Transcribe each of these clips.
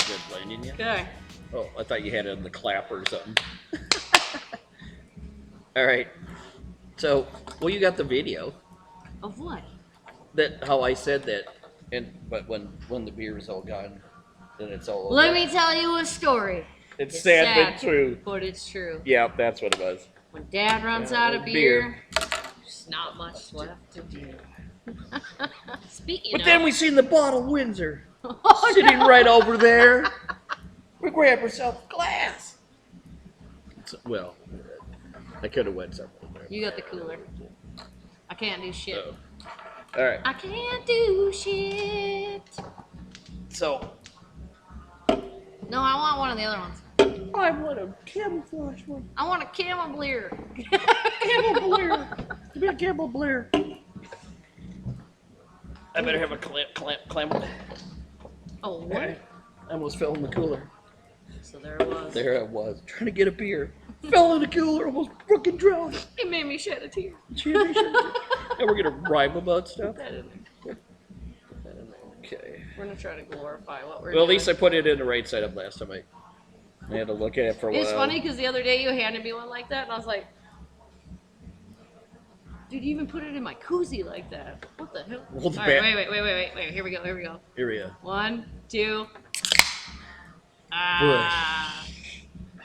Good blending you? Okay. Oh, I thought you had it in the clap or something. All right. So, well, you got the video. Of what? That how I said that, but when the beer is all gone, then it's all over. Let me tell you a story. It's sad but true. But it's true. Yeah, that's what it was. When Dad runs out of beer, there's not much left to do. Speaking But of, then we seen the bottle of Windsor sitting right over there. We grabbed ourselves a glass. Well, I could have went somewhere. You got the cooler. I can't do shit. So, all right. I can't do shit. So No, I want one of the other ones. I want a camouflage one. I want a camel beer. Camel Blair. Give me a Camel Blair. I better have a clamp. Oh, what? I almost fell in the cooler. So there it was. There I was, trying to get a beer. Fell in the cooler, almost fucking drowned. It made me shed a tear. And we're gonna rhyme about stuff. Put that in there. Okay. We're gonna try to glorify what we're Well, at doing. least I put it in the right side up last time. I had to look at it for a while. It's funny because the other day you handed me one like that, and I was like, dude, you even put it in my koozie like that. What the hell? Well, the All right, bat- wait. Here we go. Here we go. 1, 2.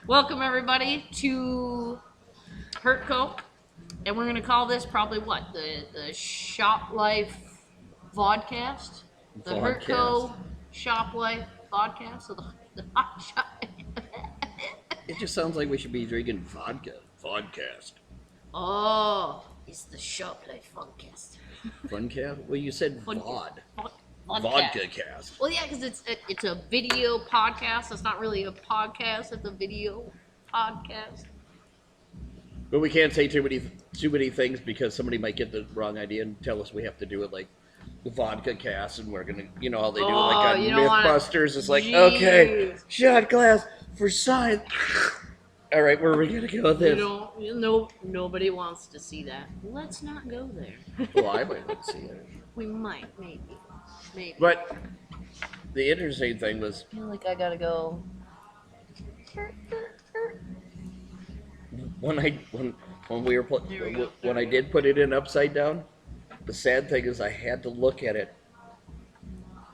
Welcome everybody to Hurtco, and we're gonna call this probably what the Shop Life Vodcast, the Vodcast. Hurtco Shop Life Vodcast, so the hot shop. It just sounds like we should be drinking vodka. Vodcast. Oh, it's the Shop Life Vodcast. Funcast? Well, you said Fun- vod. Vodcast. Vodka cast. Well, yeah, because it's a video podcast. It's not really a podcast. It's a video podcast. But we can't say too many things because somebody might get the wrong idea and tell us we have to do it like the vodka cast, and we're gonna, you know how they do it like on you don't wanna- Mythbusters. It's like, Jeez. okay, shot glass for science. All right, where are we gonna go with this? Nobody wants to see that. Let's not go there. Well, I might not see it. We might, maybe. But the interesting thing was I feel like I gotta go. when we were There we go. when I did put it in upside down. The sad thing is I had to look at it.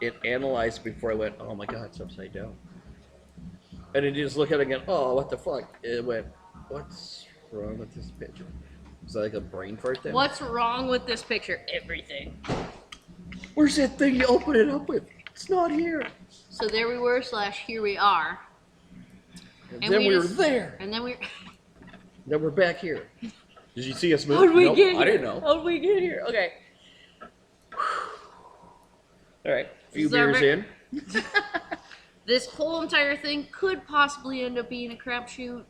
It analyzed before I went, oh my god, it's upside down. And I just look at it again, oh, what the fuck? It went, what's wrong with this picture? Is that like a brain fart thing? What's wrong with this picture? Everything. Where's that thing you open it up with? It's not here. So there we were / here we are. And then we were just- there. And then we. Then we're back here. Did you see us move? How'd we Nope, get here? I didn't know. How'd we get here? Okay. All right, a few This is our beers ver- in. This whole entire thing could possibly end up being a crapshoot.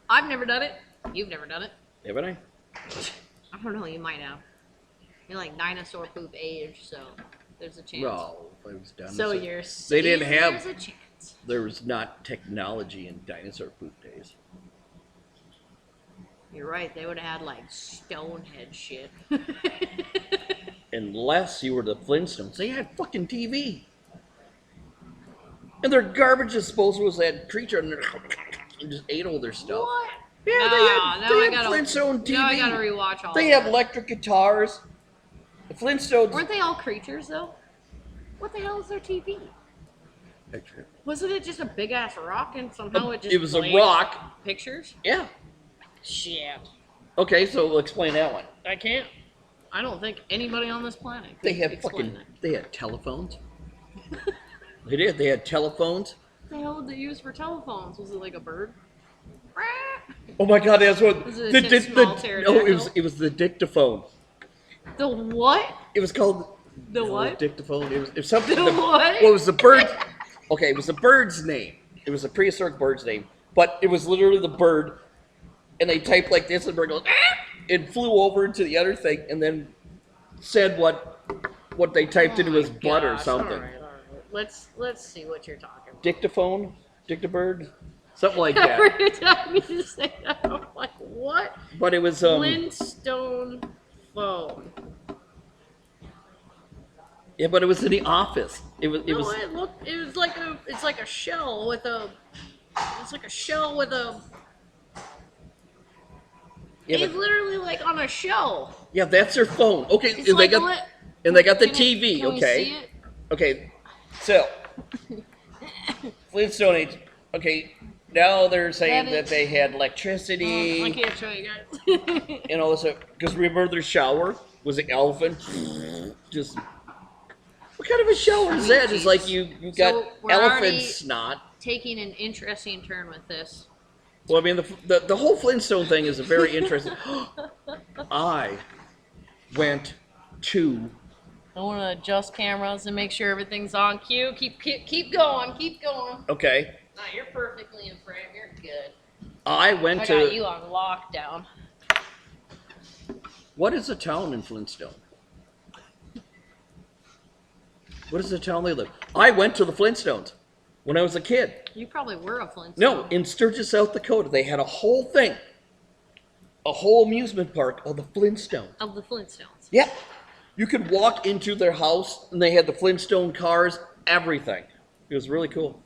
I've never done it. You've never done it. Haven't I? I don't know. You might have. You're like dinosaur poop age, so there's a chance. No, I was done. So with it. you're They didn't saying have- there's a chance. There was not technology in dinosaur poop days. You're right. They would have had like Stonehead shit. Unless you were the Flintstones. They had fucking TV. And their garbage disposal was that creature and just ate all their stuff. What? Yeah, Nah, they now I had gotta- Flintstone TV. Now I gotta rewatch all. They of had that. electric guitars. The Flintstones. Weren't they all creatures though? What the hell is their TV? Wasn't it just a big ass rock and somehow it just It was a played rock. pictures? Yeah. Shit. Okay, so we'll explain that one. I can't. I don't think anybody on this planet could They had explain fucking. that. They had telephones. They did. They had telephones. What the hell did they use for telephones? Was it like a bird? Oh my god, that's what. Was it a small pterodactyl? No, it was the dictaphone. The what? It was called The what? dictaphone. It was something. The what? Well, it was the bird. Okay, it was the bird's name. It was a prehistoric bird's name, but it was literally the bird, and they typed like this, and the bird goes, and flew over into the other thing, and then said what they typed into his butt or something. All right. Let's see what you're talking about. Dictaphone, dictabird, something like that. Every time you say that, I'm like, what? But it was Flintstone phone. Yeah, but it was in the office. It was. It No, was. it looked. It was like a. It's like a shell with a. It's like a shell with a. Yeah, It's but, literally like on a shell. yeah, that's their phone. Okay, It's and like they got and they got the TV. Can Okay. we see it? Okay, so Flintstone Age. Okay, now they're saying that they had electricity. I can't show you guys. And all this stuff. Because remember their shower was an elephant. Just what kind of a shower is that? It's like you got So we're elephant already- snot. Taking an interesting turn with this. Well, I mean the whole Flintstone thing is a very interesting. I went to. I want to adjust cameras and make sure everything's on cue. Keep going. Keep going. Okay, No, you're perfectly in frame. You're good. I went I to. got you on lockdown. What is the town in Flintstone? What is the town they live? I went to the Flintstones when I was a kid. You probably were a Flintstone. No, in Sturgis, South Dakota, they had a whole thing, a whole amusement park of the Flintstones. Of the Flintstones. Yeah, you could walk into their house and they had the Flintstone cars, everything. It was really cool.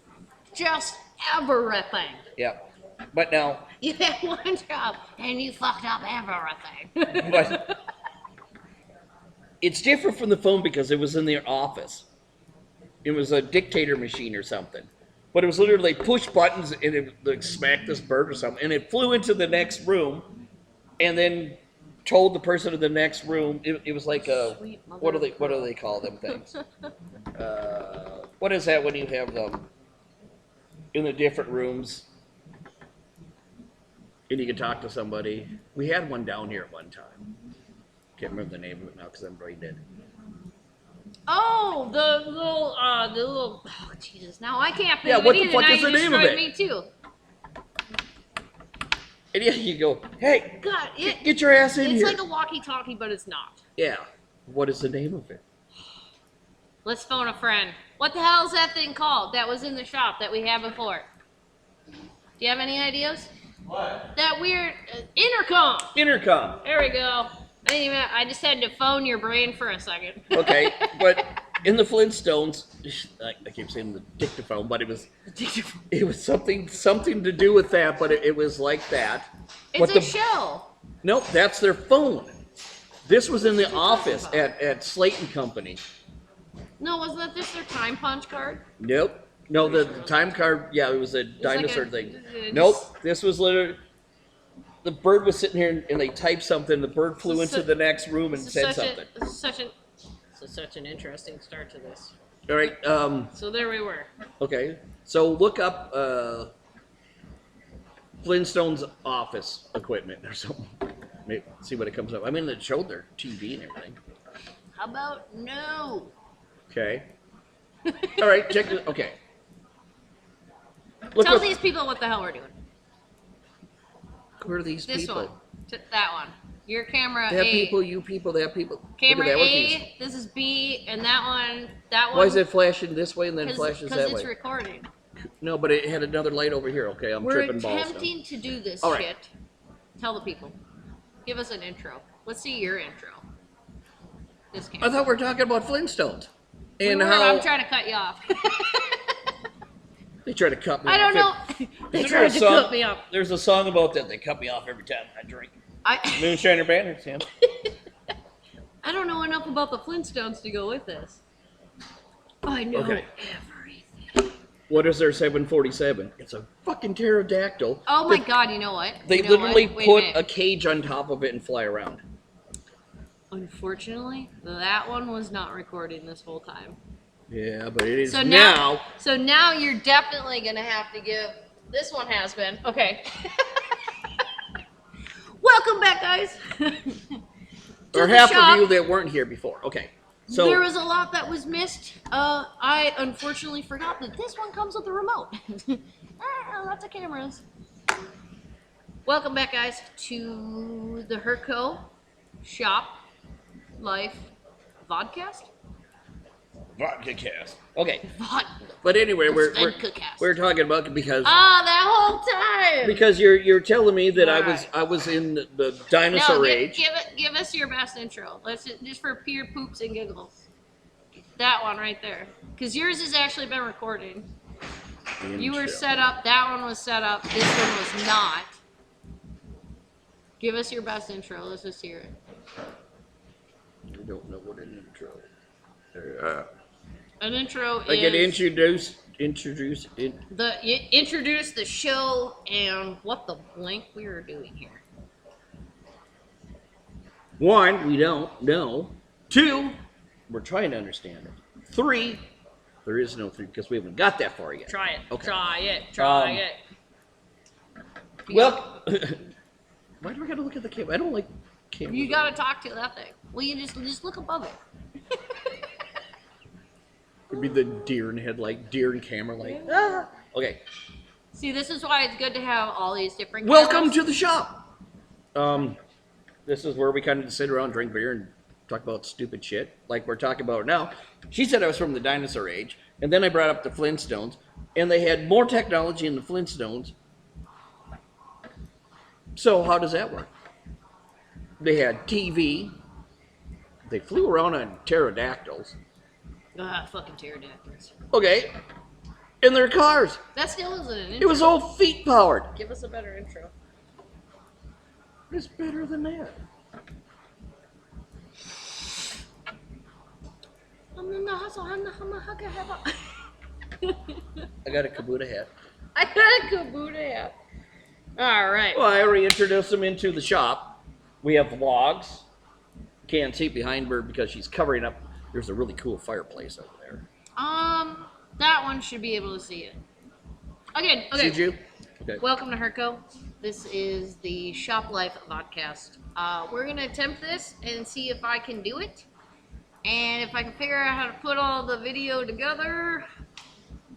Just everything. Yeah, but now, You had one job and you fucked up everything. but it's different from the phone because it was in their office. It was a dictator machine or something. But it was literally push buttons and it like smacked this bird or something. And it flew into the next room and then told the person in the next room. It was like a, Sweet mother what do of they call them things? What is that when you have them in the different rooms and you can talk to somebody? We had one down here at one time. Can't remember the name of it now because I'm brain dead. Oh, the little, oh, Jesus, now I can't think Yeah, of what it the either. fuck Now is you the name of destroyed it? me too. And yeah, you go, hey, God, get your ass in it's here. like a walkie-talkie, but it's not. Yeah. What is the name of it? Let's phone a friend. What the hell is that thing called that was in the shop that we had before? Do you have any ideas? What? That weird intercom. Intercom. There we go. I just had to phone your brain for a second. Okay, but in the Flintstones, I keep saying the dictaphone, but it was something to do with that, but it was like that. It's But a shell. Nope, that's their phone. This was in the office at Slayton Company. No, wasn't that just their time punch card? Nope. No, the time card, yeah, it was a like dinosaur a- thing. just- Nope, this was literally, the bird was sitting here and they typed something, the bird flew into the next room and said something. This is such an interesting start to this. All right, So there we were. okay, so look up Flintstone's office equipment or something. Maybe see what it comes up. I mean, it showed their TV and everything. How about no? Okay. All right, check this. Okay. Look Tell up, these people what the hell we're doing. who are these This people? one. That one. Your camera That A. people, you people, that people. Camera Look at that, what these- A, this is B, and that one. Why is it flashing this way and then flashes Because that it's way? recording. No, but it had another light over here. Okay, I'm We're tripping balls now. attempting to do this All right. shit. Tell the people. Give us an intro. Let's see your intro. This I camera. thought we were talking about Flintstones. We And were, how I'm trying to cut you off. they try to cut me I off. don't know. They Isn't there tried a to song- cut me off. There's a song about that. They cut me off every time I drink. Moonshiner Banners, yeah. I don't know enough about the Flintstones to go with this. I know Okay. everything. What is their 747? It's a fucking pterodactyl. Oh my that god, you know what? They You know literally what? Wait put minute. a cage on top of it and fly around. Unfortunately, that one was not recording this whole time. Yeah, but it is So now. now you're definitely gonna have to give. This one has been okay. Welcome back, guys. To Or the half shop. of you that weren't here before. Okay. So There was a lot that was missed. I unfortunately forgot that this one comes with a remote. Lots of cameras. Welcome back, guys, to the Herco Shop Life Vodcast. vodka cast. Okay. Vod. But anyway, we're Vodka-cast. talking about it because That whole time. because you're telling me that Alright. I was in the dinosaur No, age. give us your best intro. Let's just for pure poops and giggles. That one right there. Because yours has actually been recorded. You were Intro. set up. That one was set up. This one was not. Give us your best intro. Let's just hear it. I don't know what an intro. An intro Like it is introduce it. introduce the show and what the blank we are doing here. 1, we don't know. 2, we're trying to understand it. 3, there is no 3 because we haven't got that far yet. Try it. Okay. Try it. Try it. Well, why do I gotta look at the camera? I don't like cameras. You gotta talk to that thing. Well, you just look above it. It'd be the deer in headlight, deer in camera light. Ah. Okay. See, this is why it's good to have all these different. Welcome cameras. to the shop. This is where we kind of sit around, drink beer, and talk about stupid shit like we're talking about now. She said I was from the dinosaur age, and then I brought up the Flintstones, and they had more technology in the Flintstones. So how does that work? They had TV. They flew around on pterodactyls. Fucking pterodactyls. Okay. And their cars. That still isn't an intro. It was all feet powered. Give us a better intro. It's better than that. I got a Kabuta hat. I got a Kabuta hat. All right. Well, I already introduced them into the shop. We have logs. Can't see behind her because she's covering up. There's a really cool fireplace over there. That one should be able to see it. Okay. Did you? Okay. Welcome to Herco. This is the Shop Life podcast. We're gonna attempt this and see if I can do it, and if I can figure out how to put all the video together,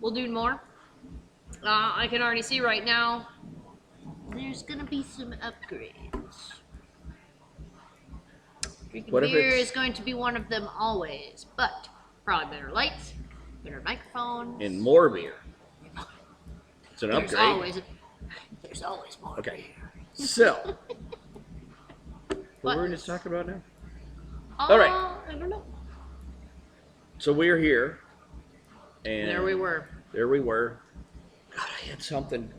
we'll do more. I can already see right now there's gonna be some upgrades. Drinking What if beer it's- is going to be one of them always, but probably better lights, better microphones, And more beer. It's an there's upgrade. there's always more. Okay. So, what What? we're just talking about now? All right. I don't know. So we're here. And There we were. There we were. God, I had something.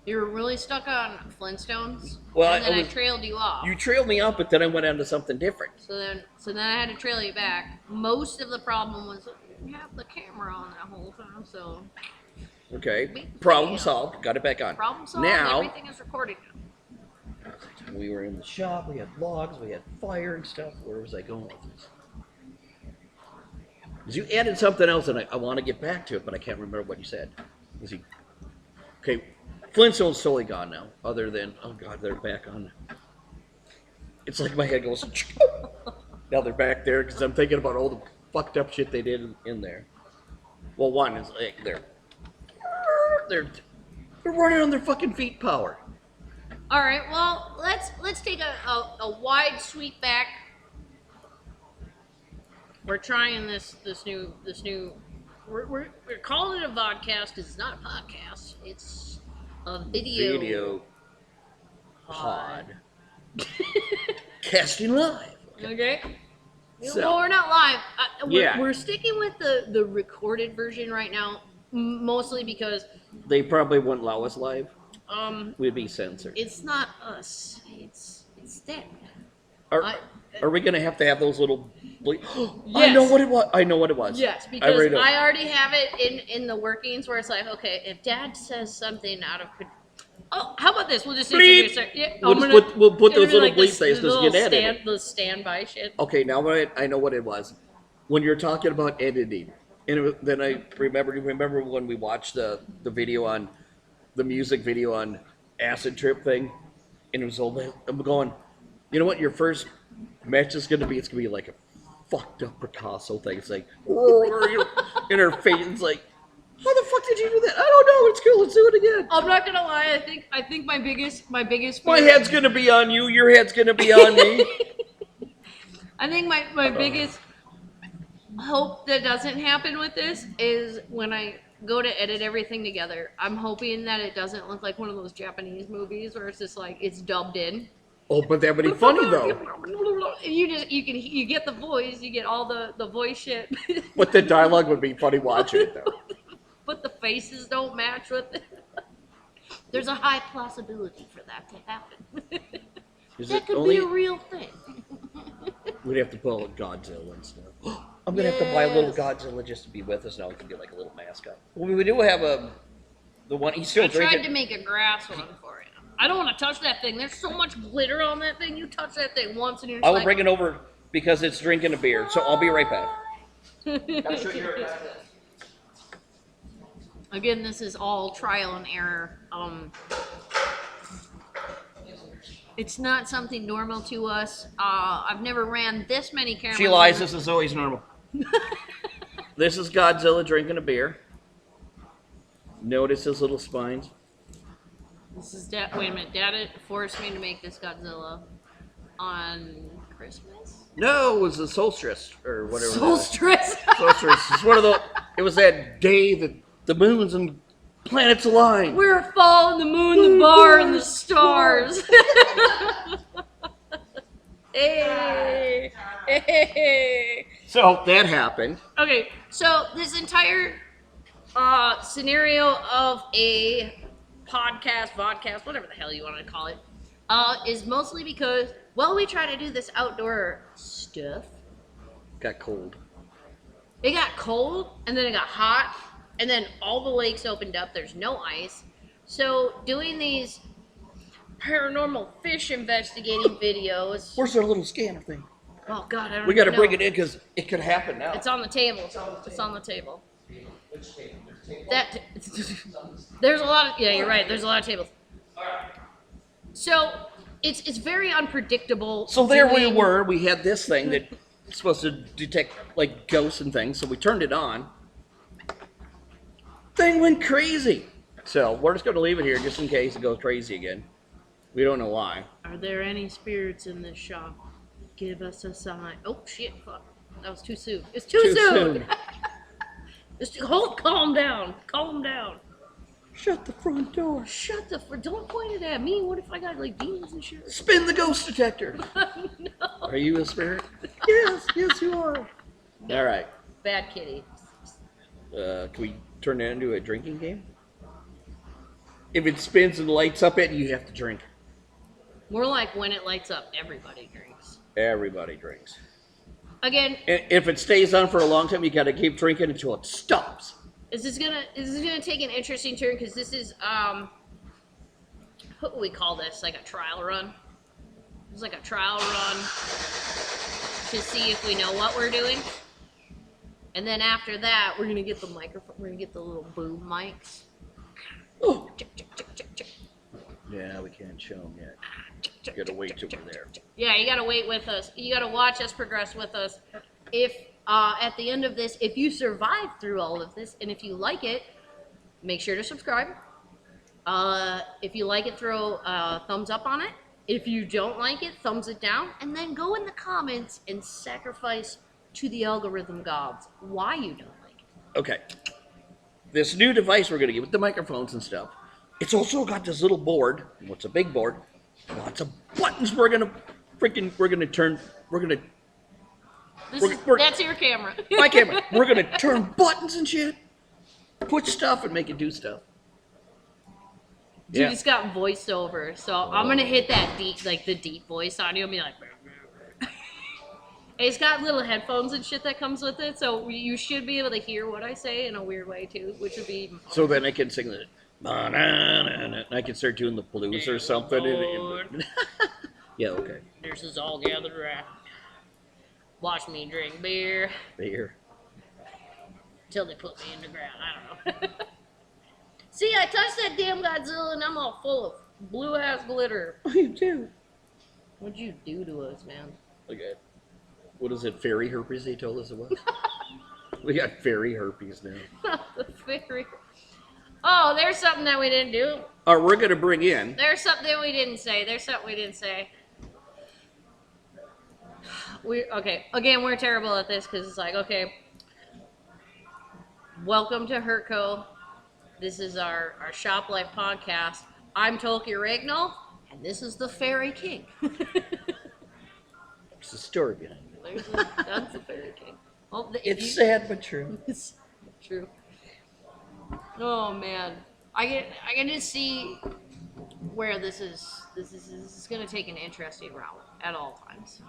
You were really stuck on Flintstones. Well, and then I I was- trailed you off. You trailed me out, but then I went on to something different. So then I had to trail you back. Most of the problem was you have the camera on that whole time. So Okay. Problem solved. Got it back on. problem solved. Now, Everything is recorded now. we were in the shop. We had logs. We had fire and stuff. Where was I going with this? Because you added something else, and I want to get back to it, but I can't remember what you said. Was he? Okay. Flintstone's totally gone now. Other than, oh God, they're back on. It's like my head goes. Now they're back there because I'm thinking about all the fucked up shit they did in there. Well, one is like they're running on their fucking feet power. All right. Well, let's take a wide sweep back. We're trying this new. We're calling it a vodcast. It's not a podcast. It's a video pod. Casting live. Okay. So- Well, we're not live. Yeah. We're sticking with the recorded version right now, mostly because They probably wouldn't allow us live. um We'd be censored. it's not us. It's them. Are we gonna have to have those little? I Yes. know what it was. I know what it was. Yes, because already know. I already have it in the workings where it's like, okay, if Dad says something out of control. Oh, how about this? We'll just Bleep. introduce it. Yeah, We'll I'm just gonna- we'll put it'll those be little like bleep this things because little get edited. the standby shit. Okay, now I know what it was. When you're talking about editing, and then I remember when we watched the video on the music video on Acid Trip thing, and it was all. I'm going, you know what? Your first match is gonna be. It's gonna be like a fucked up Picasso thing. It's like in her face. It's like, how the fuck did you do that? I don't know. It's cool. Let's do it again. I'm not gonna lie. I think my biggest My fear- head's gonna be on you. Your head's gonna be on me. I think my biggest hope that doesn't happen with this is when I go to edit everything together. I'm hoping that it doesn't look like one of those Japanese movies where it's just like it's dubbed in. Oh, but that would be funny though. You get the voice, you get all the voice shit. But the dialogue would be funny watching it though. But the faces don't match with it. There's a high possibility for that to happen. Is That it could only? be a real thing. We'd have to pull Godzilla and stuff. I'm gonna have to buy a little Godzilla just to be with us now. It can be like a little mascot. Well, we do have the one he's still I drinking. tried to make a grass one for you. I don't want to touch that thing. There's so much glitter on that thing. You touch that thing once and you're I will like, bring it over because it's drinking a beer. So I'll be right back. Again, this is all trial and error. It's not something normal to us. I've never ran this many cameras. She lies. This is always normal. This is Godzilla drinking a beer. Notice his little spines. This is Dad. Wait a minute. Dad forced me to make this Godzilla on Christmas. No, it was the solstice or whatever. Solstice. Solstice. It's one of the. It was that day that the moons and planets aligned. We're following the moon, the bar, and the stars. Hey. Hey. So that happened. Okay, so this entire scenario of a vodcast, whatever the hell you want to call it, is mostly because, well, we try to do this outdoor stuff. Got cold. It got cold, and then it got hot, and then all the lakes opened up. There's no ice. So doing these paranormal fish investigating videos. Where's our little scanner thing? Oh, God, I don't We got to know. bring it in because it could happen now. It's on the table. It's on the table. That there's a lot of, yeah, you're right. There's a lot of tables. So it's very unpredictable. So there we doing- were. We had this thing that was supposed to detect like ghosts and things. So we turned it on. Thing went crazy. So we're just going to leave it here just in case it goes crazy again. We don't know why. Are there any spirits in this shop? Give us a sign. Oh shit! Fuck. That was too soon. It's too soon. Calm down. Calm down. Shut the front door. Shut the. Don't point it at me. What if I got like demons and shit? Spin the ghost detector. No. Are you a spirit? Yes, you are. All right. Bad kitty. Can we turn that into a drinking game? If it spins and lights up it, you have to drink. More like when it lights up, everybody drinks. Everybody drinks. Again, And if it stays on for a long time, you got to keep drinking until it stops. this is gonna take an interesting turn because this is what do we call this? Like a trial run. It's like a trial run to see if we know what we're doing. And then after that, we're gonna get the microphone. We're gonna get the little boom mics. Oh. Check, check, check, check, check. Yeah, we can't show them yet. You got to wait till we're there. Yeah, you gotta wait with us. You gotta watch us progress with us. If at the end of this, if you survive through all of this, and if you like it, make sure to subscribe. If you like it, throw a thumbs up on it. If you don't like it, thumbs it down, and then go in the comments and sacrifice to the algorithm gods why you don't like it. Okay. This new device we're going to get with the microphones and stuff, it's also got this little board. What's a big board? Lots of buttons we're going to turn, That's your camera. my camera. We're going to turn buttons and shit, push stuff and make it do stuff. Dude, Yeah. it's got voiceover, so I'm gonna hit that deep, like the deep voice audio, and be like, it's got little headphones and shit that comes with it, so you should be able to hear what I say in a weird way too, which would be even fun. So then I can sing the, and I can start doing the blues or something. Lord. Yeah, okay. Nurses all gathered around. Watch me drink beer Here. till they put me in the ground. I don't know. See, I touched that damn Godzilla and I'm all full of blue ass glitter. Oh, you do? What'd you do to us, man? Look at, what is it, fairy herpes they told us it was? We got fairy herpes now. The fairy. Oh, there's something that we didn't do. All right, we're going to bring in. There's something we didn't say. Okay. Again, we're terrible at this because it's like, okay, welcome to Hurtco. This is our Shop Life podcast. I'm Tolki Ragnulf, And this is the Fairy King. It's the story behind it. That's the Fairy King. Oh, It's sad but true. It's true. Oh man, I can just see where this is going to take an interesting route at all times.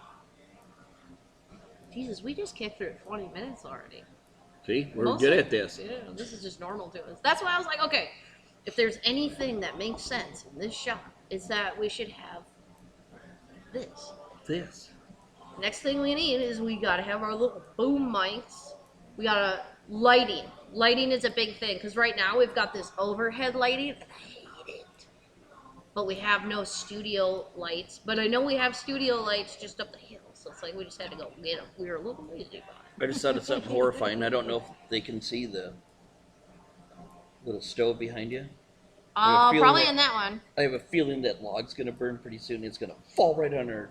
Jesus, we just kicked through 20 minutes already. See, we're Mostly, good at this. Yeah, this is just normal to us. That's why I was like, okay, if there's anything that makes sense in this shop, it's that we should have this. This. Next thing we need is we gotta have our little boom mics. We gotta lighting. Lighting is a big thing because right now we've got this overhead lighting. And I hate it. But we have no studio lights. But I know we have studio lights just up the hill. So it's like we just had to go get them. We were a little lazy about it. I just thought it's something horrifying. I don't know if they can see the little stove behind you. Probably in that one. I have a feeling that log's gonna burn pretty soon. It's gonna fall right on our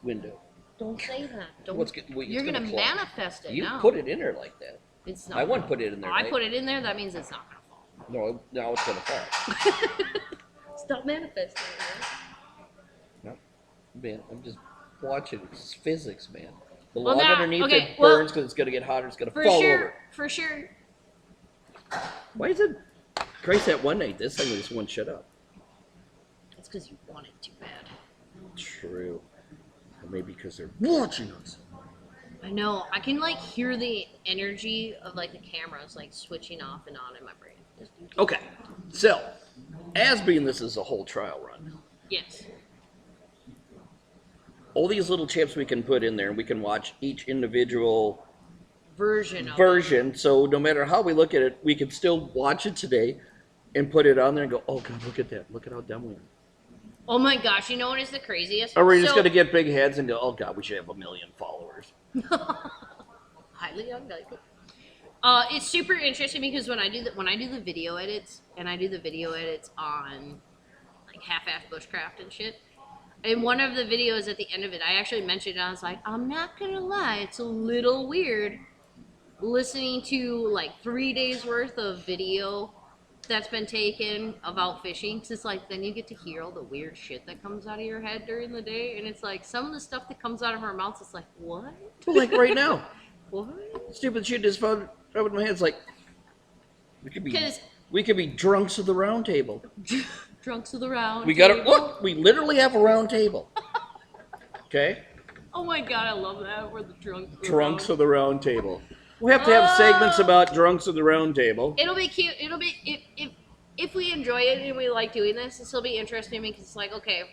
window. Don't say that. Don't. You're gonna manifest it You now. put it in there like that. It's not. I wouldn't put it in there. I right? put it in there. That means it's not gonna fall. No, now it's gonna fall. Stop manifesting it, No, man, I'm just watching. It's physics, man. The Well, log now- underneath okay, it well, burns because it's gonna get hotter. It's gonna For fall sure. over. For sure. Why is it? Christ, that one night this thing just won't shut up. It's because you want it too bad. True. Or maybe because they're watching us. I know. I can like hear the energy of like the cameras like switching off and on in my brain. Okay, so as being this is a whole trial run, Yes. all these little chips we can put in there, and we can watch each individual Version of it. version. So no matter how we look at it, we can still watch it today and put it on there and go, "Oh God, look at that! Look at how dumb we are." Oh my gosh! You know what is the craziest? Or we're just So- gonna get big heads and go, "Oh God, we should have 1 million followers." Highly unlikely. It's super interesting because when I do the video edits and I do the video edits on like half-ass bushcraft and shit. In one of the videos at the end of it, I actually mentioned it. I was like, I'm not gonna lie, it's a little weird listening to like 3 days worth of video that's been taken about fishing. Cause it's like then you get to hear all the weird shit that comes out of your head during the day, and it's like some of the stuff that comes out of our mouths. It's like what? Like right now, What? stupid shit just fell right in my head. It's like we could be 'Cause- drunks of the round table. Drunks of the round. We got to table. look. We literally have a round table. Okay, Oh my god, I love that. We're the drunks of the round table. We have to have segments about drunks of the round table. It'll be cute. It'll be if we enjoy it and we like doing this will be interesting because it's like okay.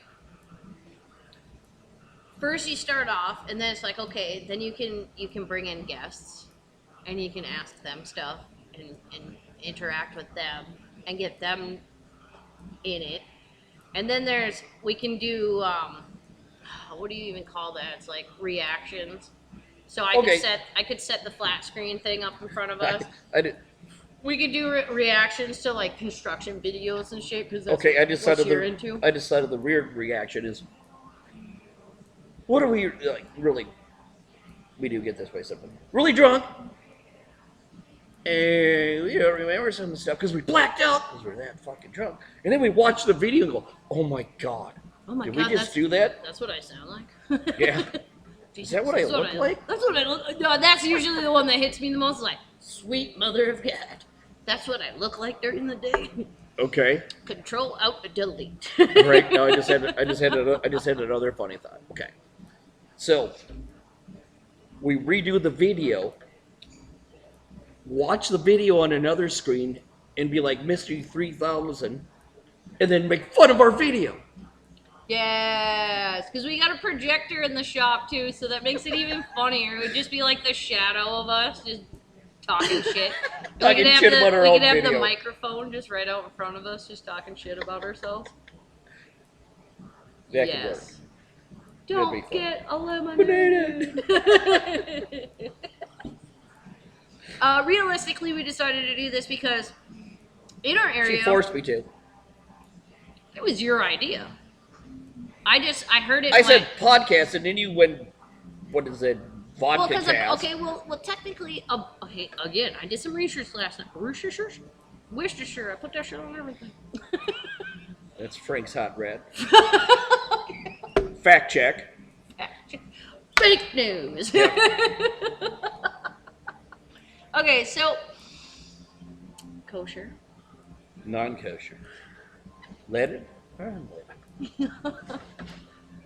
First you start off and then it's like okay, then you can bring in guests and you can ask them stuff and interact with them and get them in it. And then we can do what do you even call that? It's like reactions. So I could set the flat screen thing up in front of us. I did. We could do reactions to like construction videos and shit because that's Okay, I what decided you're into. I decided the weird reaction is, what are we like? Really, we do get this way something really drunk, and we don't remember some of the stuff because we blacked out because we're that fucking drunk, and then we watch the video and go, "Oh my God, Oh my did god, we just do that?" That's what I sound like. Yeah. Jesus, Is that what I that's look like? That's what I look. No, that's usually the one that hits me the most. Like, sweet mother of God. That's what I look like during the day. Okay. Control Alt Delete. Right now, I just had another funny thought. Okay, so we redo the video, watch the video on another screen, and be like Mystery 3000, and then make fun of our video. Yes, because we got a projector in the shop too, so that makes it even funnier. It would just be like the shadow of us just talking shit. Talking shit about our own We could have the video. microphone just right out in front of us, just talking shit about ourselves. That could work. Yes. That'd be Don't fun. get eliminated. Realistically, we decided to do this because in our She area, forced me to. it was your idea. I heard it. I in said podcast, and then you went, what is it, well, vodka because cast. okay, well, technically, okay, again, I did some research last night. Worcestershire, I put that shit on everything. That's Frank's Hot Red. Fact check. Fake news. Yep. Okay, so kosher. Non-kosher. Leaded or unleaded?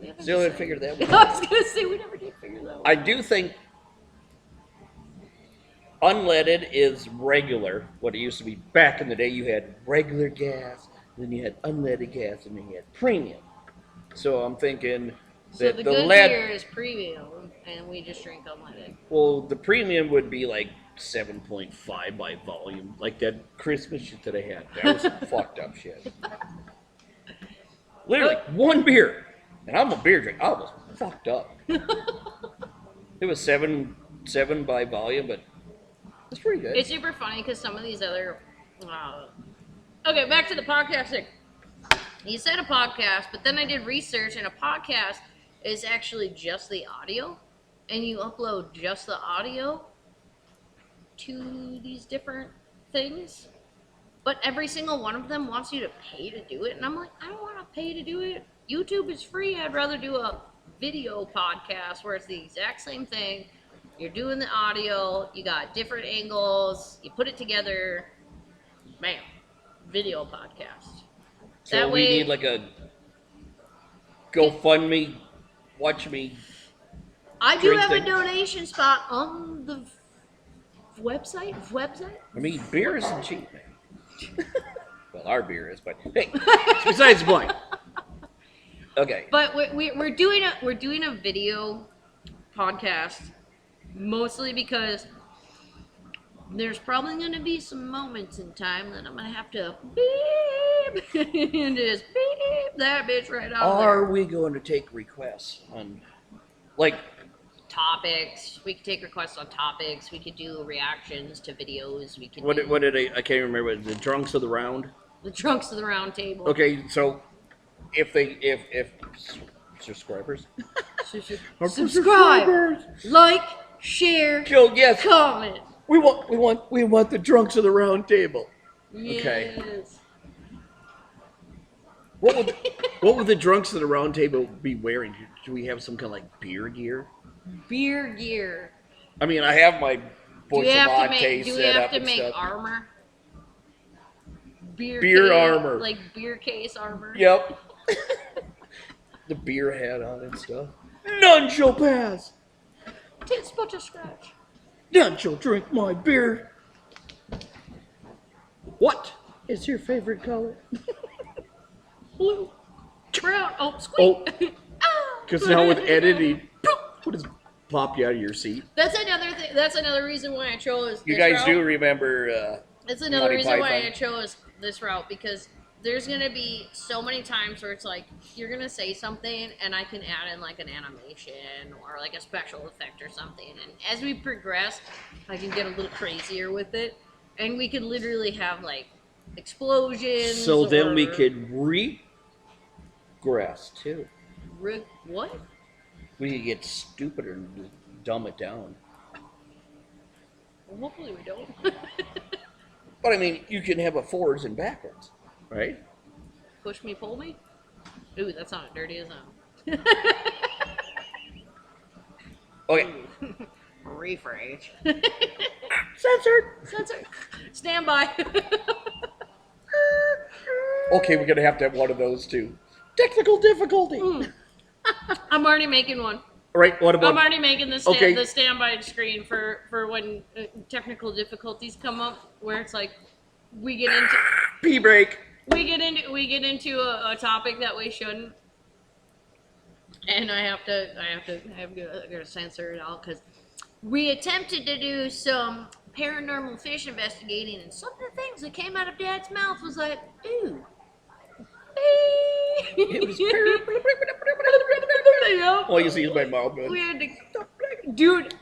We haven't Still haven't decided. figured that one I out. was gonna say we never did figure that one. I do think unleaded is regular. What it used to be back in the day, you had regular gas, then you had unleaded gas, and then you had premium. So I'm thinking So that the the good lead, beer is premium, and we just drink unleaded. well, the premium would be like 7.5 by volume, like that Christmas shit that I had. That was some fucked up shit. Literally one beer, and I'm a beer drinker. I was fucked up. It was seven by volume, but it's pretty good. It's super funny because some of these other. Okay, back to the podcasting. You said a podcast, but then I did research, and a podcast is actually just the audio, and you upload just the audio to these different things. But every single one of them wants you to pay to do it, and I'm like, I don't want to pay to do it. YouTube is free. I'd rather do a video podcast where it's the exact same thing. You're doing the audio, you got different angles, you put it together, bam, video podcast. So That we way- need like a GoFundMe, watch me. I do Drink have a things. donation spot on the website. I mean, beer isn't cheap, man. Well, our beer is, but hey, it's besides the point. Okay. But we're doing a video podcast mostly because there's probably going to be some moments in time that I'm going to have to beep and just beep that bitch right out of there. Are we going to take requests on, like, Topics. We could take requests on topics. We could do reactions to videos. We could what do did I can't remember, the drunks of the round? the drunks of the round table. Okay, so if subscribers, Subscribe, like, share, Joe, yes, comment. we want the drunks of the round table. Okay. Yes. What would the drunks of the round table be wearing? Do we have some kind of like beer gear? Beer gear. I mean, I have my Do Boys we of have to Latte make? Do we set have up to and make stuff. armor? Beer Beer case, armor. like beer case armor. Yep. The beer hat on and stuff. None shall pass. Tits but a scratch. None shall drink my beer. What is your favorite color? Blue. Brown. Oh, squeak. Oh. Ah. Because now with editing, what does pop you out of your seat? That's another thing. That's another reason why I chose. You this guys route. do remember? That's another Monty reason why I Python. chose this route, because there's gonna be so many times where it's like you're gonna say something and I can add in like an animation or like a special effect or something, and as we progress I can get a little crazier with it, and we could literally have like explosions. So then we or- could regress too. what? We could get stupider and just dumb it down. Well, hopefully we don't. But I mean, you can have a forwards and backwards, right? Push me, pull me. Ooh, that sounded dirty as hell. Okay. Rephrase. Censored. Stand by. Okay, we're gonna have to have one of those too. Technical difficulty. I'm already making one. All right. What about? I'm already making the Okay. the standby screen for when technical difficulties come up, where it's like we get into Pee break. we get into a topic that we shouldn't, and I have to censor it all because we attempted to do some paranormal fish investigating, and some of the things that came out of Dad's mouth was like, ooh. It was. Yep. All you see is my mouth. We had to, dude.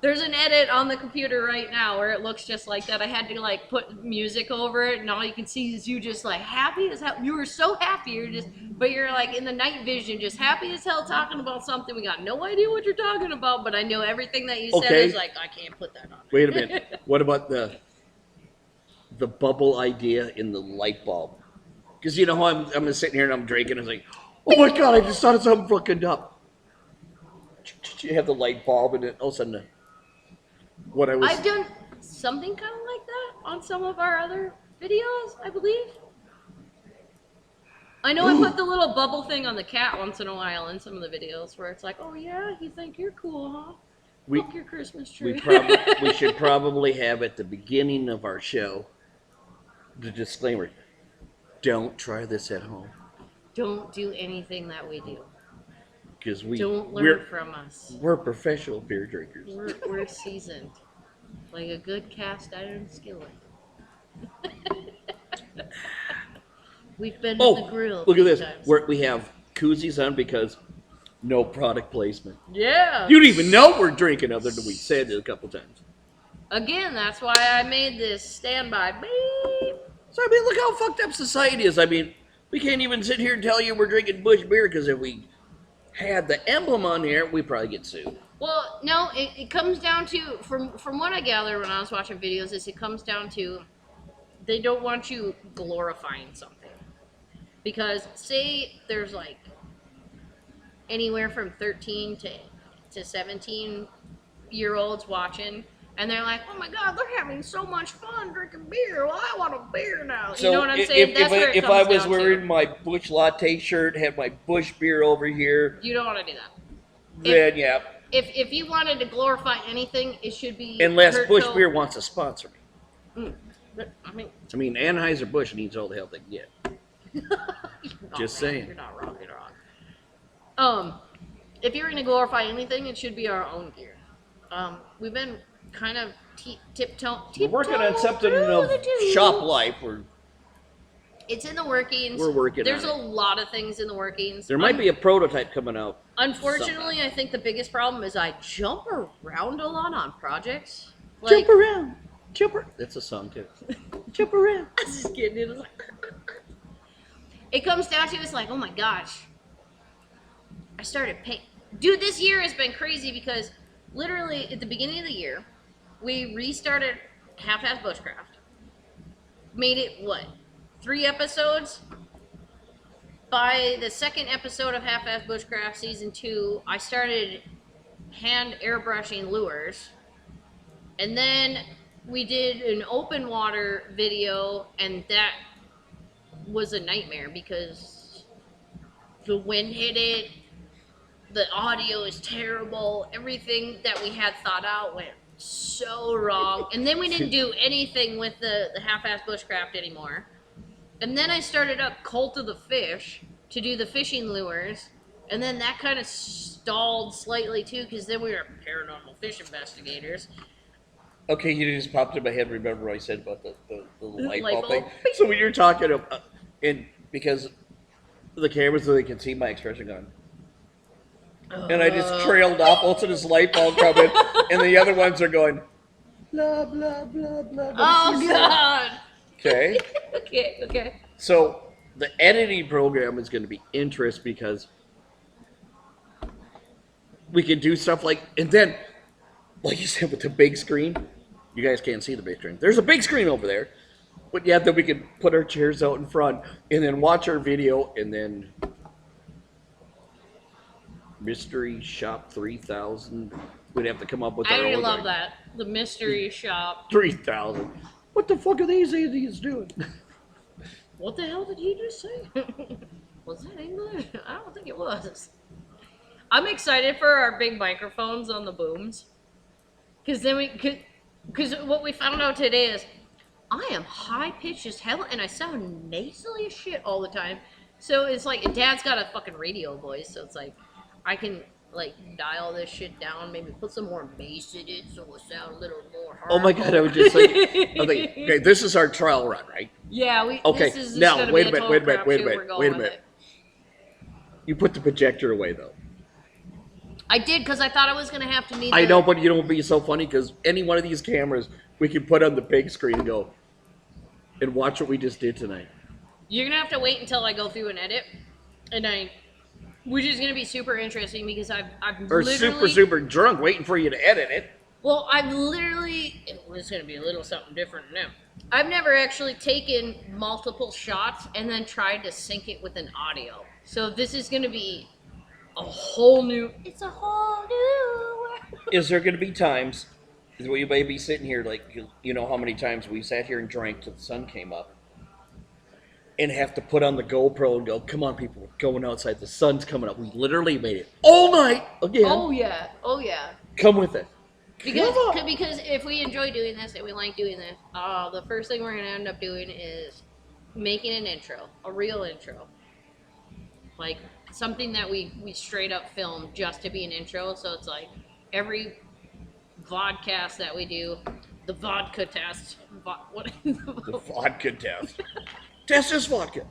There's an edit on the computer right now where it looks just like that. I had to like put music over it, and all you can see is you just like happy as hell. You were so happy, but you're like in the night vision, just happy as hell talking about something. We got no idea what you're talking about, but I know everything that you said Okay. is like I can't put that on. Wait a minute. What about the bubble idea in the light bulb? Because you know how I'm sitting here and I'm drinking. I was like, oh my god, I just thought of something fucking dumb. You have the light bulb, and then all of a sudden, what I was. I've done something kind of like that on some of our other videos, I believe. I know I put the little bubble thing on the cat once in a while in some of the videos where it's like, oh yeah, you think you're cool, huh? Fuck your Christmas tree. We should probably have at the beginning of our show the disclaimer: don't try this at home. Don't do anything that we do. Because don't learn from us. We're professional beer drinkers. We're seasoned, like a good cast iron skillet. We've been to the grill. Look at this. We have koozies on because no product placement. Yeah. You don't even know we're drinking other than we said it a couple times. Again, that's why I made this standby. Beep. So, I mean, look how fucked up society is. I mean, we can't even sit here and tell you we're drinking Bush beer because if we had the emblem on here, we'd probably get sued. Well, no, it comes down to, from what I gather when I was watching videos, is it comes down to they don't want you glorifying something. Because say there's like anywhere from 13 to 17-year-olds watching, and they're like, oh my god, they're having so much fun drinking beer. Well, I want a beer now. So you know what I'm saying? If I was wearing my Bush Latte shirt, had my Bush beer over here, you don't want to do that. Then yeah. If you wanted to glorify anything, it should be unless Bush Beer wants to sponsor me. I mean, Anheuser-Busch needs all the help they can get. Just saying. You're not wrong. You're not wrong. If you're going to glorify anything, it should be our own gear. We've been kind of tiptoe. We're working on something of shop life. It's in the workings. We're working There's on it. a lot of things in the workings. There might be a prototype coming out. Unfortunately, sometime. I think the biggest problem is I jump around a lot on projects. Jump around. That's a song too. Jump around. I was just kidding. It comes down to it's like, oh my gosh. I started paint. Dude, this year has been crazy because literally at the beginning of the year, we restarted Half-Ass Bushcraft. Made it, 3 episodes? By the second episode of Half-Ass Bushcraft Season 2, I started hand airbrushing lures. And then we did an open water video, and that was a nightmare because the wind hit it, the audio is terrible, everything that we had thought out went so wrong. And then we didn't do anything with the Half-Ass Bushcraft anymore. And then I started up Cult of the Fish to do the fishing lures, and then that kind of stalled slightly too because then we were paranormal fish investigators. Okay, you just popped in my head. Remember what I said about the light bulb thing? So when you're talking about, and because the cameras, so they can see my expression going, and I just trailed off. Also, this light bulb coming, and the other ones are going, blah blah blah blah. Oh God. Okay. Okay. So the editing program is going to be interesting because we can do stuff like, and then, like you said, with the big screen. You guys can't see the big screen. There's a big screen over there. But yeah, then we can put our chairs out in front and then watch our video and then Mystery Shop 3000. We'd have to come up with our own. I love that. The Mystery Shop 3000. What the fuck are these idiots doing? What the hell did he just say? Was that English? I don't think it was. I'm excited for our big microphones on the booms. Because then we could. Because what we found out today is I am high pitched as hell and I sound nasally as shit all the time. So it's like, Dad's got a fucking radio voice, so it's like I can like dial this shit down, maybe put some more bass in it so it'll sound a little more hard. Oh my God, I was just like, okay, this is our trial run, right? Yeah, okay. This is now wait a minute. You put the projector away though. I did because I thought I was going to have to need. I know, but you know, it'd be so funny because any one of these cameras we can put on the big screen and go and watch what we just did tonight. You're gonna have to wait until I go through and edit, which is gonna be super interesting because I've or literally... super drunk waiting for you to edit it. Well, I've literally, it was going to be a little something different now. I've never actually taken multiple shots and then tried to sync it with an audio. So this is going to be a whole new, it's a whole new world. Is there going to be times where you may be sitting here, like, you know how many times we sat here and drank till the sun came up and have to put on the GoPro and go, come on, people, we're going outside. The sun's coming up. We literally made it all night again. Oh, yeah. Oh, yeah. Come with it. Because if we enjoy doing this and we like doing this, the first thing we're going to end up doing is making an intro, a real intro. Like something that we straight up film just to be an intro. So it's like every vodcast that we do, the vodka test. What is the vodka test? Test this vodka.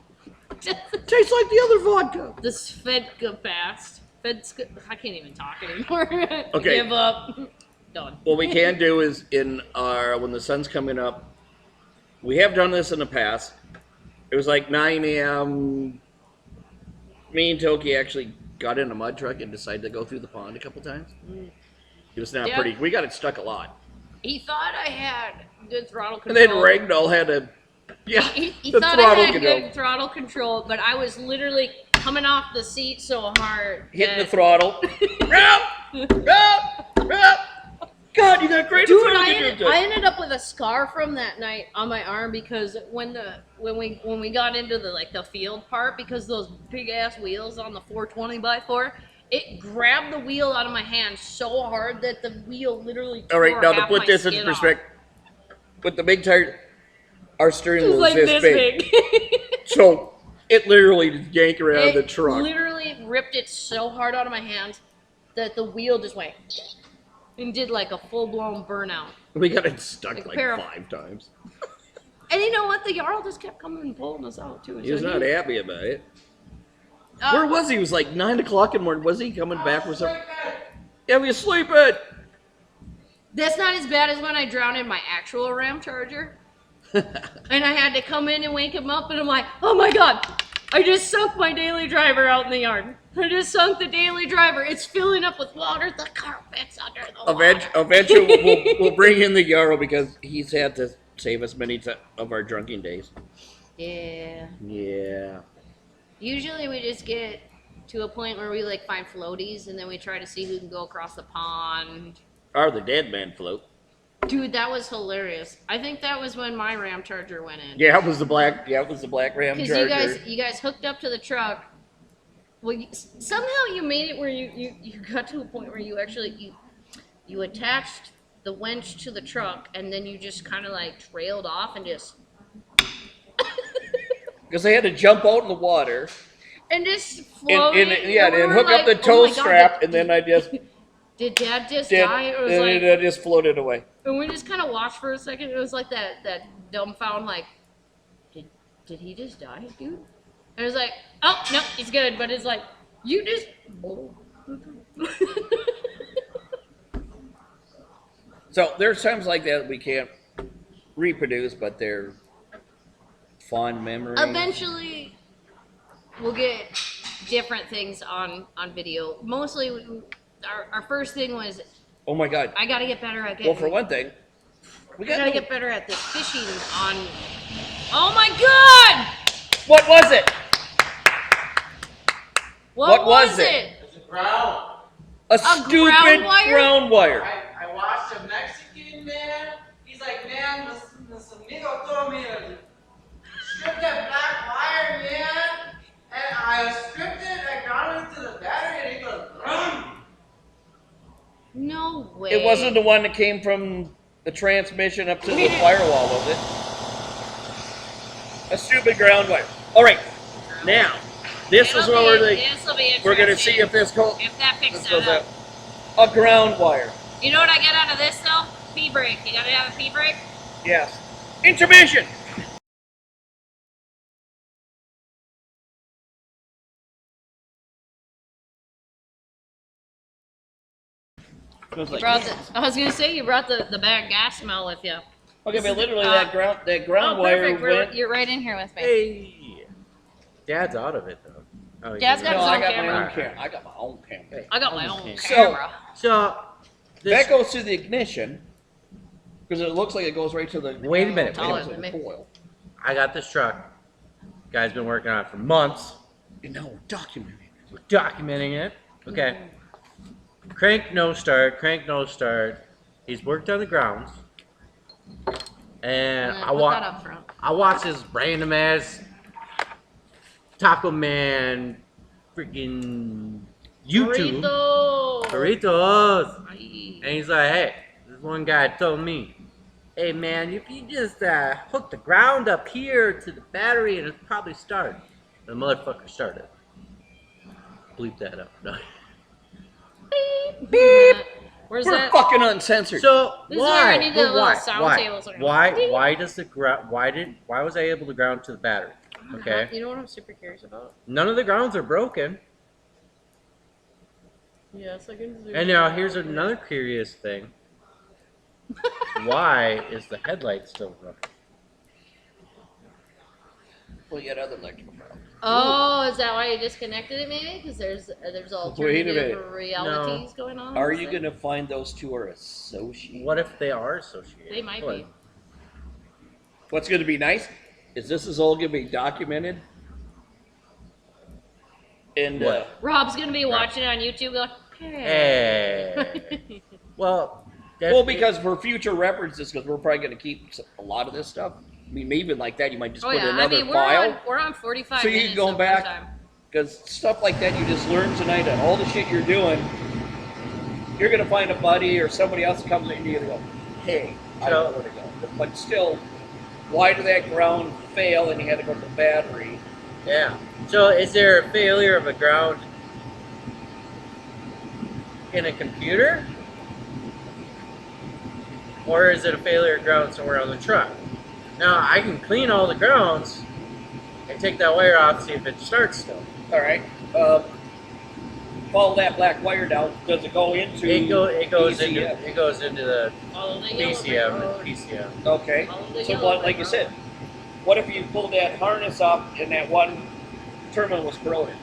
Tastes like the other vodka. The Svedka fast. I can't even talk anymore. Okay. Give up. Done. What we can do is when the sun's coming up, we have done this in the past. It was like 9 a.m. Me and Tolki actually got in a mud truck and decided to go through the pond a couple times. It was not pretty. We got it stuck a lot. He thought I had good throttle control. And then Ragnulf had to, he thought I had good throttle control, but I was literally coming off the seat so hard. Hitting the throttle. God, you got great. Dude, I ended up with a scar from that night on my arm because when we got into the field part, because those big ass wheels on the 420x4, it grabbed the wheel out of my hand so hard that the wheel literally tore. All right, now to put this into perspective, with the big tire, our steering wheel is this big. So it literally just yanked around the truck. It literally ripped it so hard out of my hands that the wheel just went and did like a full-blown burnout. We got it stuck like 5 times. And you know what? The Jarl just kept coming and pulling us out too. He was not happy about it. Where was he? It was like 9 o'clock in the morning. Was he coming back with something? Yeah, we were sleeping. That's not as bad as when I drowned in my actual Ram Charger. And I had to come in and wake him up, and I'm like, oh my God, I just sunk my daily driver out in the yard. I just sunk the daily driver. It's filling up with water. The carpet's under the water. Eventually, we'll bring in the Jarl because he's had to save us many of our drunken days. Yeah. Yeah. Usually we just get to a point where we find floaties, and then we try to see who can go across the pond. Or the dead man float. Dude, that was hilarious. I think that was when my Ram Charger went in. Yeah, it was the black. Yeah, it was the black Ram Charger. Because you guys hooked up to the truck. Well, somehow you made it where you got to a point where you actually you attached the winch to the truck, and then you just kind of trailed off and just. Because they had to jump out in the water. And just float. And hook up the tow strap, and then I just. Did Dad just die? It just floated away. And we just kind of watched for a second. It was like that dumbfound, did he just die, dude? And it was like, oh, no, he's good. But it's like, you just... So there's times like that we can't reproduce, but they're fond memories. Eventually, we'll get different things on video. Mostly... Our first thing was, oh my God, I gotta get better at getting. Well, for one thing, we gotta get better at this fishing on. Oh my God! What was it? What was it? It's a ground. A stupid ground wire. I watched a Mexican man. He's like, man, this amigo told me to strip that black wire, man. And I stripped it. I ground it to the battery, and he goes, run. No way. It wasn't the one that came from the transmission up to the firewall, was it? A stupid ground wire. All right, now this is where we're going to see if this that picks that up. A ground wire. You know what I get out of this though? Pee break. You gotta have a pee break. Yes. Intermission. I was gonna say you brought the bad gas smell with you. Okay, but literally that ground wire went. You're right in here with me. Hey, Dad's out of it though. Oh, Dad's got his own I got camera. my own camera. I got my own camera. I got my own So- camera. So, That goes to the ignition because it looks like it goes right to the. Wait a minute. Taller to than the me. coil. I got this truck. Guy's been working on it for months. And now we're documenting it. We're documenting it. Okay. Crank no start. He's worked on the grounds. And Put that up front. I watch this random ass Taco Man freaking YouTube. Burritos. Aye. And he's like, hey, this one guy told me, hey man, if you just hook the ground up here to the battery, it'll probably start. The motherfucker started. Bleep that up. No. Beep. Where's We're that? fucking uncensored. So This is where I why? need But the little why? sound Why? tables are going. Why does the why was I able to ground to the battery? Okay. You know what I'm super curious about? None of the grounds are broken. Yes, I can zoom. And now here's another curious thing. Why is the headlight still running? Well, you got other electrical problems. Oh, is that why you disconnected it? Maybe because there's alternative minute. realities going on. Are with you it? going to find those two are associated? What if they are associated? They might What? be. What's going to be nice is this is all going to be documented. And What? Rob's gonna be watching it on YouTube. Like, Hey. Well, because for future references, because we're probably going to keep a lot of this stuff. I mean, maybe like that, you might just oh put yeah, another I mean file. we're on 45 So you minutes. can go of back- runtime. Because stuff like that you just learned tonight and all the shit you're doing, you're going to find a buddy or somebody else that comes in and you're going to go, hey, I know where to go. But still, why did that ground fail and you had to go to the battery? Yeah. So is there a failure of a ground in a computer? Or is it a failure of ground somewhere on the truck? Now, I can clean all the grounds and take that wire off, see if it starts still. All right. Follow that black wire down. Does it go into It goes ECM? into the Follow the yellow PCM brick and road. PCM. Okay. Follow the So, yellow like you brick said, what if you pulled that harness up and that one terminal was corroded?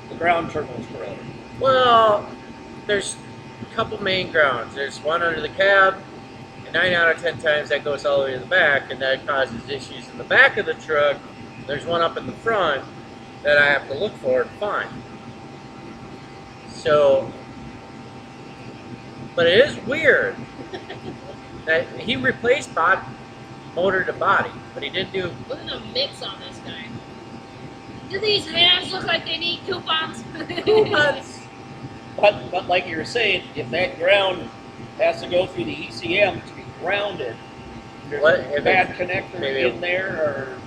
The ground terminal was corroded. Well, there's a couple main grounds. There's one under the cab, and 9 out of 10 times that goes all the way to the back, and that causes issues in the back of the truck. There's one up in the front that I have to look for and find. So, but it is weird that he replaced motor to body, but he didn't do. Look at the mix on this guy. Do these hands look like they need coupons? But like you were saying, if that ground has to go through the ECM to be grounded, there's What a if bad it- connector maybe- in there or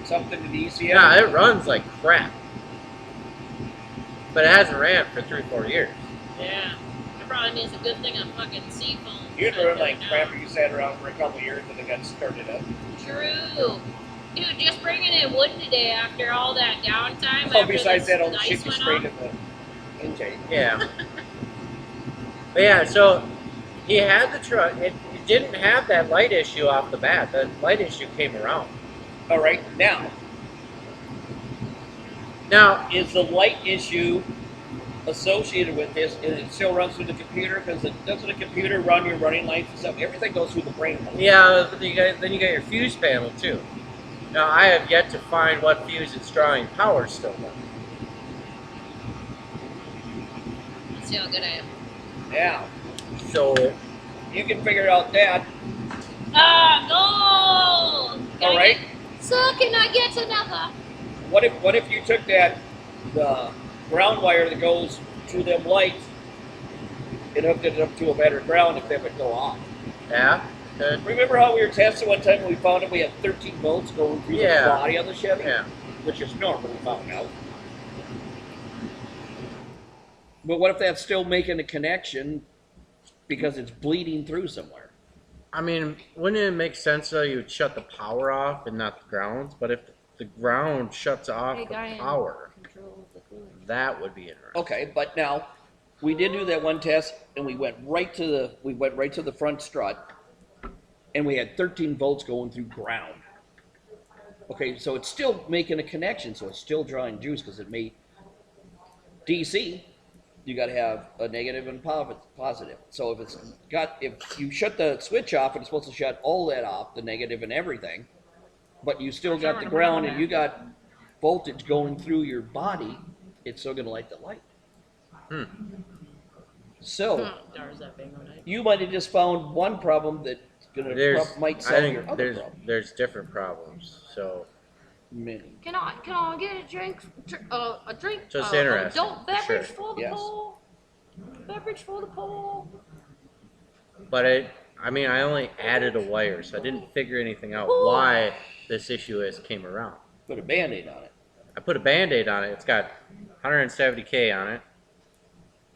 something to the ECM. Yeah, it runs like crap, but it hasn't ran for 3-4 years. Yeah. It probably needs a good thing of fucking seafoam. You'd learn like crap if you sat around for a couple of years and it got started up. True. Dude, just bringing in wood today after all that downtime. Oh, after besides this that, all the ice shit you went sprayed off. in the intake. Yeah. But yeah, so he had the truck. It didn't have that light issue off the bat. The light issue came around. All right, now, Now, is the light issue associated with this, and it still runs through the computer? Because doesn't the computer run your running lights and stuff? Everything goes through the brain. yeah, then you got your fuse panel too. Now, I have yet to find what fuse it's drawing power still on. Let's see how good I am. Yeah, So, you can figure out that. Ah, goal! All right. So can I get another? What if you took the ground wire that goes to them lights and hooked it up to a better ground if they would go off? yeah. Good. Remember how we were testing one time when we found out we had 13 volts going through Yeah. the body on the Chevy? Yeah. Which is normal, we found out. But what if that's still making a connection because it's bleeding through somewhere? I mean, wouldn't it make sense though you would shut the power off and not the ground? But if the ground shuts off Hey, guy the in power, control of the cooler. that would be interesting. Okay, but now we did do that one test and we went right to the front strut and we had 13 volts going through ground. Okay, so it's still making a connection, so it's still drawing juice because it made DC, you got to have a negative and positive. So if you shut the switch off and it's supposed to shut all that off, the negative and everything, but you still got the ground and you got voltage going through your body, it's still going to light the light. So Dar's that big one. you might have just found one problem that might I solve think your other problem. there's different problems. So Many. Can I get a drink? A drink? So it's interesting, Adult for sure. beverage for the Yes. poor. Beverage for the poor. but I mean I only added a wire, so I didn't figure anything out Ooh. why this issue came around. Put a Band-Aid on it. I put a Band-Aid on it. It's got 170K on it.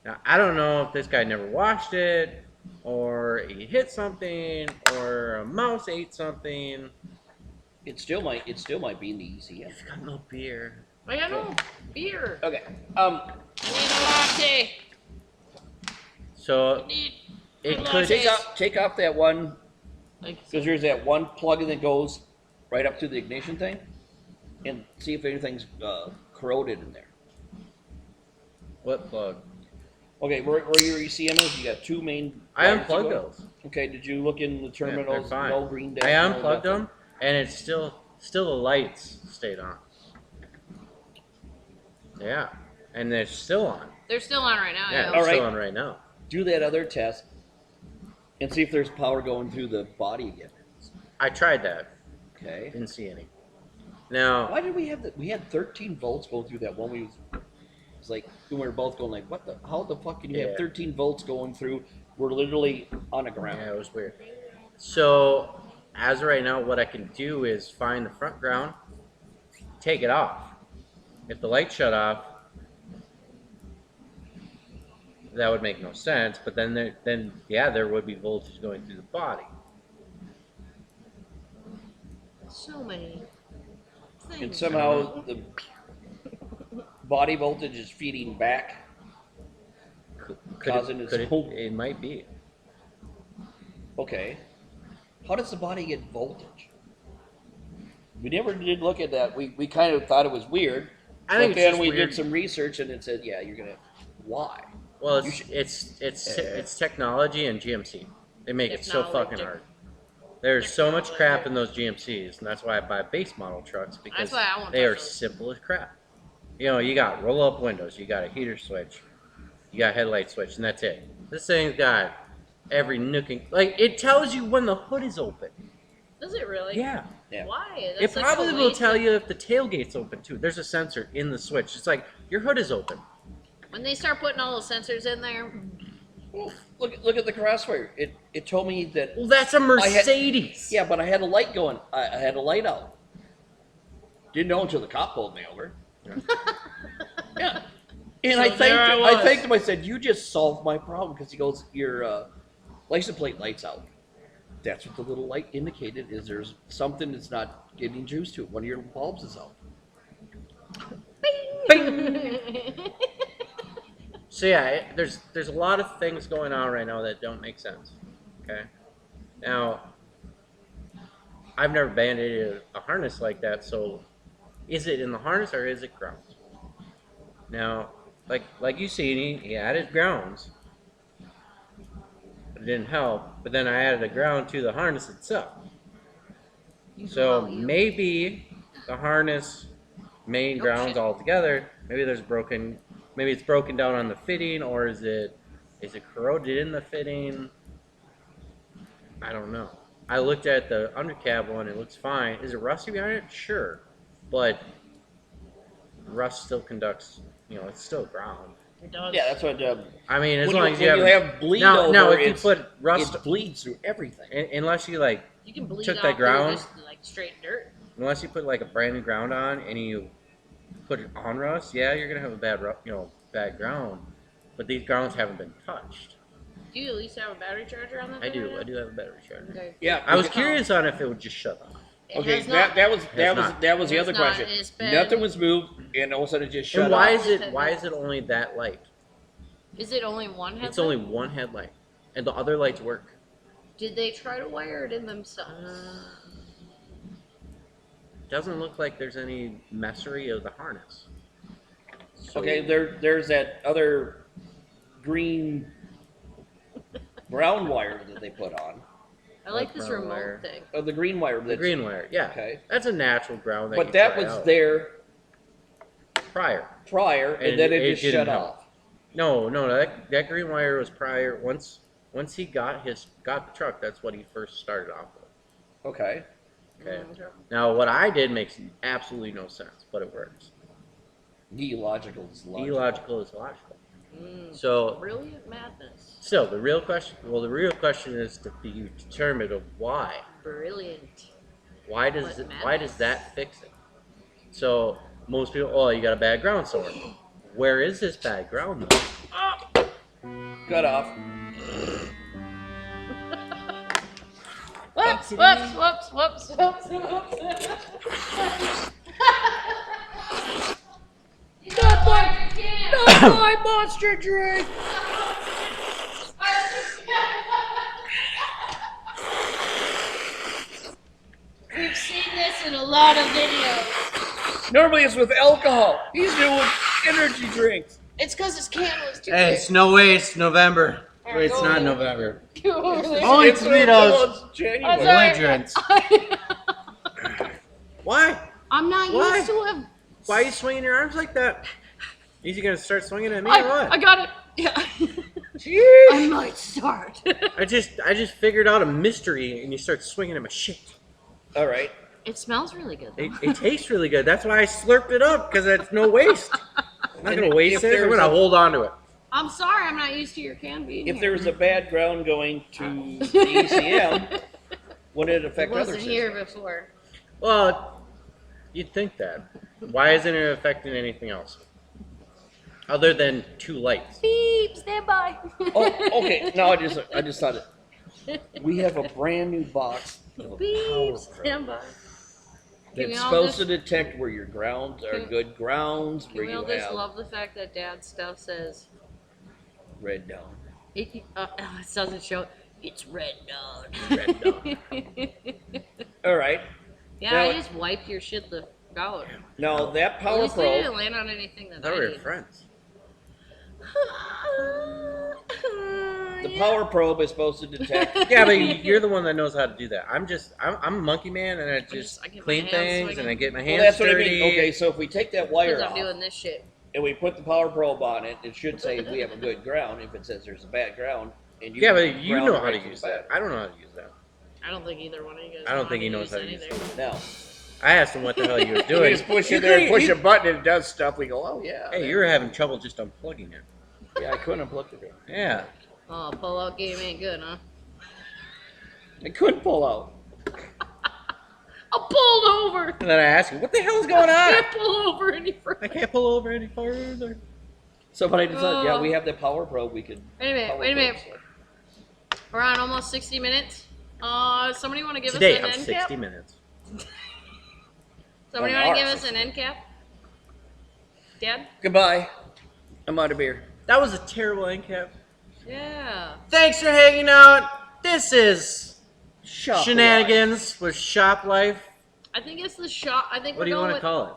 Now I don't know if this guy never washed it, or he hit something, or a mouse ate something. It still might be in the ECM. It's got no beer. I got no beer. Okay. I need a latte. So Need it a could. latte. Take off that one, Like, because there's that one plug that goes right up to the ignition thing, and see if anything's corroded in there. What plug? Okay, where your ECM is, you got two main. I wires to unplugged go. those. Okay, did you look in the They're terminals? fine. No green dash. I no unplugged nothing? them, and it's still the lights stayed on. Yeah, and they're still on. they're still on right now. Yeah, Yeah. they're All still right. on right now. Do that other test, and see if there's power going through the body again. I tried that. Okay. Didn't see any. Now, Why did we have that? We had 13 volts going through that one. It's like we were both going like, what the? How the fuck can you have Yeah. 13 volts going through? We're literally on the ground. yeah, it was weird. So, as of right now, what I can do is find the front ground, take it off. If the light shut off, that would make no sense. But then there would be voltage going through the body. So many things. And somehow the body voltage is feeding back. Causing its whole- it might be. Okay. How does the body get voltage? We never did look at that. We kind of thought it was weird. I think but it's then just we weird. did some research and it said, yeah, you're gonna. Why? Well, You should- it's technology and GMC. They make it so fucking Technology. hard. There's so much crap in those GMCs, and that's why I buy base model trucks, because That's why I won't they touch are those. simple as crap. You know, you got roll up windows, you got a heater switch, you got a headlight switch, and that's it. This thing's got every nook and it tells you when the hood is open. Does it really? Yeah. Yeah. Why? It probably will tell you if the tailgate's open too. There's a sensor in the switch. It's like your hood is open. When they start putting all those sensors in there, Well, look at the crossfire. It told me that. Well, that's a Mercedes. Yeah, but I had a light going. I had a light out. Didn't know until the cop pulled me over. Yeah. And So I there I was. thanked him. I said, "You just solved my problem," because he goes, "Your license plate light's out." That's what the little light indicated. Is there's something that's not getting juice to it. One of your bulbs is out. So yeah, there's a lot of things going on right now that don't make sense. Okay. Now, I've never band-aided a harness like that. So, is it in the harness or is it grounds? Now, like you see, he added grounds, but it didn't help. But then I added a ground to the harness itself. So maybe the harness main Oh, grounds shit. all together. Maybe it's broken down on the fitting, or is it corroded in the fitting? I don't know. I looked at the undercab one; it looks fine. Is it rusty behind it? Sure, but rust still conducts. You know, it's still ground. it does. Yeah, that's what. I mean, as When long you- as you when have, you have bleed now over, if you put rust, it bleeds through everything. unless you You can bleed took off that through ground. this, like straight dirt. unless you put like a brand new ground on and you put it on rust, yeah, you're gonna have a bad ground. But these grounds haven't been touched. Do you at least have a battery charger on that? I thing do. right I do have a battery charger. now? Okay. Yeah, I was because- curious on if it would just shut off. It Okay, has not. that was not. the It other has not. question. It's been- Nothing was moved, and all of a sudden it just shut And why off. is it only that light? Is it only one headlight? It's only one headlight, and the other lights work. Did they try to wire it in themselves? Doesn't look like there's any messery of the harness. So- Okay, there's that other green brown wire that they put on. I like this brown remote wire. thing. Oh, the green wire. The green wire, yeah. Okay. That's a natural ground. But that was there prior. and then it just didn't shut help. off. No, that green wire was prior. Once he got the truck, that's what he first started off with. Okay. Okay. Now what I did makes absolutely no sense, but it works. Illogical is logical. Illogical is logical. So Brilliant madness. still, the real question is to be determined of why. Brilliant. Why does that fix it? So most people, oh, you got a bad ground somewhere. Where is this bad ground though? Cut off. Whoops, whoops, whoops, whoops, whoops, whoops. Not my monster drink. We've seen this in a lot of videos. Normally it's with alcohol. He's doing energy drinks. It's because his can was too Hey, big. it's no way. It's November. Alright, Wait, it's go not over there. November. Go over there. Only It's tomatoes. I'm January. sorry. Belligerents. Why? I'm not Why? used to him. Why are you swinging your arms like that? Is he gonna start swinging at me or what? I got it. Yeah. Jeez. I might start. I just figured out a mystery, and you start swinging at my shit. All right. It smells really good. It tastes really good. That's why I slurped it up, because it's no waste. I'm not gonna waste it. I'm gonna hold on to it. I'm sorry, I'm not used to your can being If here. there was a bad ground going to the ECM, wouldn't it It affect other wasn't systems? here before. Well, you'd think that. Why isn't it affecting anything else? Other than 2 lights. Beep, stand by. Oh, okay. No, I just thought it. We have a brand new box of a Beep, power stand by. Can we that's all supposed just- to detect where your grounds are Can- good grounds, Can where we you all just have love the fact that Dad's stuff says red down. it doesn't show it's red dog. Red dog. All right. Yeah, Now- I just wiped your shit the out. Now that At Power least they didn't Pro, land on anything that I thought I we were need. friends. the Power Probe is supposed to detect. Yeah, but you're the one that knows how to do that. I'm a monkey man, and I just I get my clean hands so I things, can- and I get my Well, hands that's what I dirty. mean. Okay, so if we take that wire Because I'm off doing this shit. and we put the Power Probe on it, it should say we have a good ground. If it says there's a bad ground, and Yeah, but you ground know how to right from use the that. back. I don't know how to use that. I don't think either one of you guys. I don't know think he how knows how to use anything. it. No. I asked him what the hell he was You doing. just push You it there, couldn't- push you- a button, and it does stuff. We go, oh yeah. Hey, you were having trouble just unplugging it. Yeah, I couldn't unplug it. Yeah. Oh, pull-out game ain't good, huh? I couldn't pull out. I pulled over. And then I asked him, what the hell's going I on? can't pull over any I further. can't pull over any further. So, but I decided, yeah, we have the Power Probe. We could. Wait a minute, power wait a minute. probe, We're on almost 60 minutes. Somebody want to give Today, us I'm an end 60 cap? minutes. Somebody On want to give ours, us an end cap? Dad? so. Goodbye. I'm out of beer. That was a terrible end cap. Yeah. Thanks for hanging out. This is Shop Shenanigans with Shop Life. I think it's the shop. I think What do we're you going want to with. call it?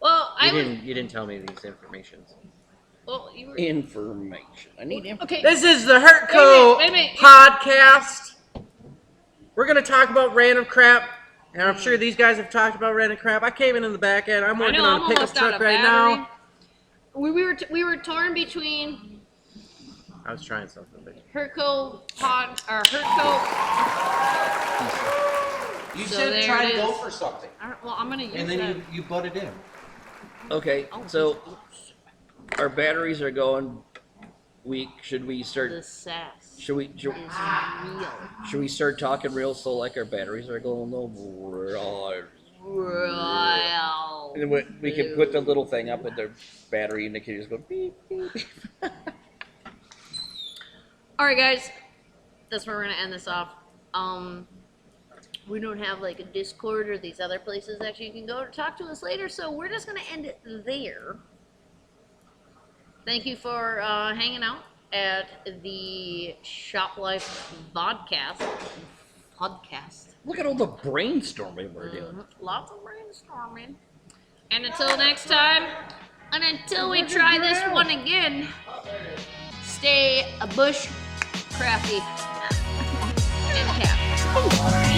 Well, You didn't tell me these informations. Well, you were. Information. I need information. Okay. This is the Hurtco Wait a minute. podcast. We're gonna talk about random crap, and I'm sure these guys have talked about random crap. I came in the back end. I'm I working know, on I'm a pickup almost out truck of right battery. now. We were torn between I was trying something. But Hurtco pod or Hurtco. You So said there try it to go is. for something, Well, I'm gonna use and that. then you butt it in. Okay, Oh, so our batteries are going weak. Should we the start? sass Should we? is real. Should we start talking real slow like our batteries are going low? Real. And then we can put the little thing up with their battery indicators go beep beep. All right, guys. That's where we're gonna end this off. We don't have like a Discord or these other places that you can go to talk to us later, so we're just gonna end it there. Thank you for hanging out at the Shop Life podcast. Look at all the brainstorming we're doing. Lots of brainstorming. And until next time, and until we try this one again, stay a bush crafty and cap.